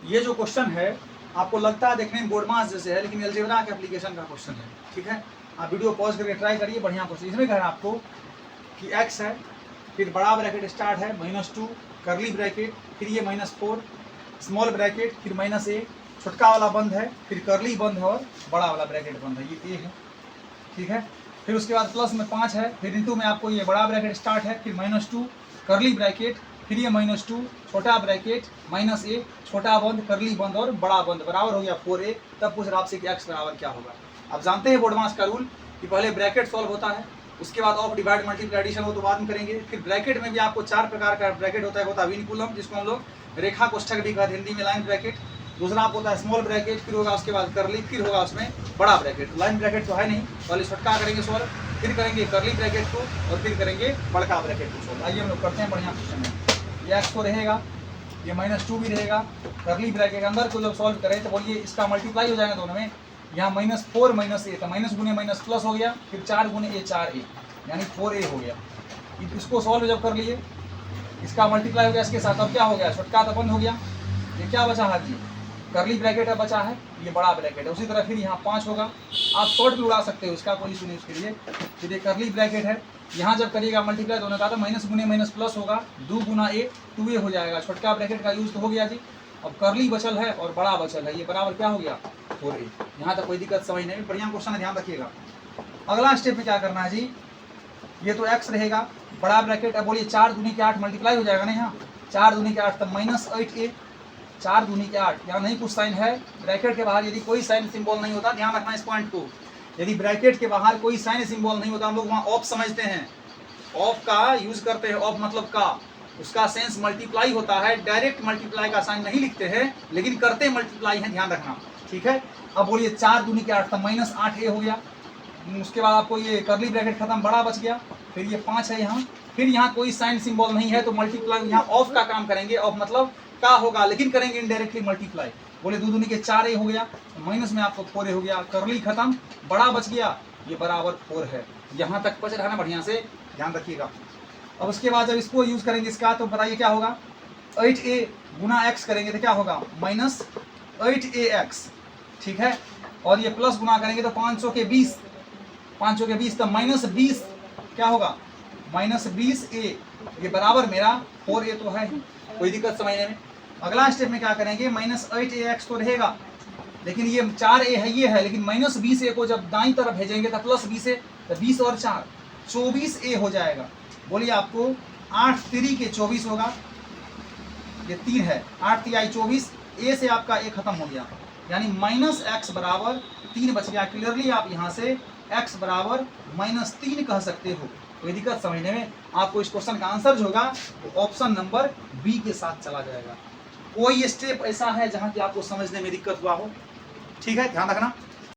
ये जो क्वेश्चन है आपको लगता है देखने में बोर्ड मास जैसे है, लेकिन अलजेब्रा के एप्लीकेशन का क्वेश्चन है। ठीक है, आप वीडियो पॉज करके ट्राई करिए, बढ़िया क्वेश्चन। इसमें कह रहा है आपको कि x है, फिर बड़ा ब्रैकेट स्टार्ट है -2 करली ब्रैकेट, फिर ये -4 स्मॉल ब्रैकेट, फिर -a छोटका वाला बंद है, फिर करली बंद है और बड़ा वाला ब्रैकेट बंद है, ये a है। ठीक है, फिर उसके बाद प्लस में 5 है, फिर इंटू में आपको ये बड़ा ब्रैकेट स्टार्ट है, फिर -2 करली ब्रैकेट, फिर ये -2 छोटा ब्रैकेट -a छोटा बंद करली बंद और बड़ा बंद बराबर हो गया 4a। तब पूछ रहा आपसे कि x बराबर क्या होगा। आप जानते हैं बोर्ड मास का रूल कि पहले ब्रैकेट सॉल्व होता है, उसके बाद ऑफ डिवाइड मल्टीप्लाई एडिशन हो तो बाद में करेंगे। फिर ब्रैकेट में भी आपको 4 प्रकार का ब्रैकेट होता है, होता है विनकुलम जिसको हम लोग रेखा कोष्ठक भी कहते हैं हिंदी में, लाइन ब्रैकेट। दूसरा आपको होता है स्मॉल ब्रैकेट, फिर होगा उसके बाद करली, फिर होगा उसमें बड़ा ब्रैकेट। लाइन ब्रैकेट तो है नहीं, पहले छोटका करेंगे सॉल्व, फिर करेंगे करली ब्रैकेट को और फिर करेंगे बड़का ब्रैकेट को सॉल्व। आइए हम लोग करते हैं, बढ़िया क्वेश्चन है। ये x तो रहेगा, ये -2 भी रहेगा, करली ब्रैकेट के अंदर को जब सॉल्व करें तो बोलिए इसका मल्टीप्लाई हो जाएगा दोनों में। यहाँ -4 -a तो माइनस गुने माइनस प्लस हो गया, फिर 4 गुने a 4a यानी 4a हो गया। इसको सॉल्व जब कर लिए, इसका मल्टीप्लाई हो गया इसके साथ, अब क्या हो गया, छोटका तो बंद हो गया, ये क्या बचा है जी, करली ब्रैकेट है बचा है, ये बड़ा ब्रैकेट है। उसी तरह फिर यहाँ 5 होगा, आप शॉर्ट भी उड़ा सकते हो, इसका कोई इशू नहीं उसके लिए। फिर ये करली ब्रैकेट है, यहाँ जब करिएगा मल्टीप्लाई दोनों का तो माइनस गुने माइनस प्लस होगा, 2 गुना a 2a हो जाएगा। छोटका ब्रैकेट का यूज तो हो गया जी, अब करली बचल है और बड़ा बचल है, ये बराबर क्या हो गया 4a। यहाँ तक कोई दिक्कत समझ नहीं, बढ़िया क्वेश्चन है, ध्यान रखिएगा। अगला स्टेप में क्या करना है जी, ये तो x रहेगा बड़ा ब्रैकेट, अब बोलिए 4 दूनी के 8 मल्टीप्लाई हो जाएगा ना, यहाँ 4 दूनी के 8 तब -8a 4 दूनी के 8। यहाँ नहीं कुछ साइन है, ब्रैकेट के बाहर यदि कोई साइन सिंबल नहीं होता, ध्यान रखना इस पॉइंट को, यदि ब्रैकेट के बाहर कोई साइन सिंबल नहीं होता हम लोग वहाँ ऑफ समझते हैं, ऑफ का यूज करते हैं, ऑफ मतलब का, उसका सेंस मल्टीप्लाई होता है, डायरेक्ट मल्टीप्लाई का साइन नहीं लिखते हैं लेकिन करते मल्टीप्लाई है, ध्यान रखना। ठीक है, अब बोलिए 4 दूनी के 8 तब -8a हो गया। उसके बाद आपको ये करली ब्रैकेट खत्म, बड़ा बच गया, फिर ये 5 है यहाँ, फिर यहाँ कोई साइन सिंबल नहीं है तो मल्टीप्लाई यहाँ ऑफ का काम करेंगे, ऑफ मतलब का होगा लेकिन करेंगे इनडायरेक्टली मल्टीप्लाई। बोले 2 दूनी के 4a हो गया, माइनस में आपको 4a हो गया, करली खत्म, बड़ा बच गया, ये बराबर 4 है। यहाँ तक बच रहा है ना, बढ़िया से ध्यान रखिएगा। अब उसके बाद जब इसको यूज करेंगे इसका, तो बताइए क्या होगा, 8a गुना x करेंगे तो क्या होगा -8ax। ठीक है, और ये प्लस गुना करेंगे तो 500 के 20 तो -20 क्या होगा -20a, ये बराबर मेरा 4a तो है, कोई दिक्कत समझने में। अगला स्टेप में क्या करेंगे, -8ax तो रहेगा लेकिन ये 4a है, ये है, लेकिन -20a को जब दाईं तरफ भेजेंगे तो +20a, तो 20 और 4 24a हो जाएगा। बोलिए आपको 8 3 के 24 होगा, ये 3 है, 8 3 24, a से आपका a खत्म हो गया, यानी -x बराबर 3 बच गया। क्लियरली आप यहाँ से x बराबर -3 कह सकते हो, कोई दिक्कत समझने में। आपको इस क्वेश्चन का आंसर जो होगा वो ऑप्शन नंबर बी के साथ चला जाएगा। कोई स्टेप ऐसा है जहाँ की आपको समझने में दिक्कत हुआ हो, ठीक है, ध्यान रखना।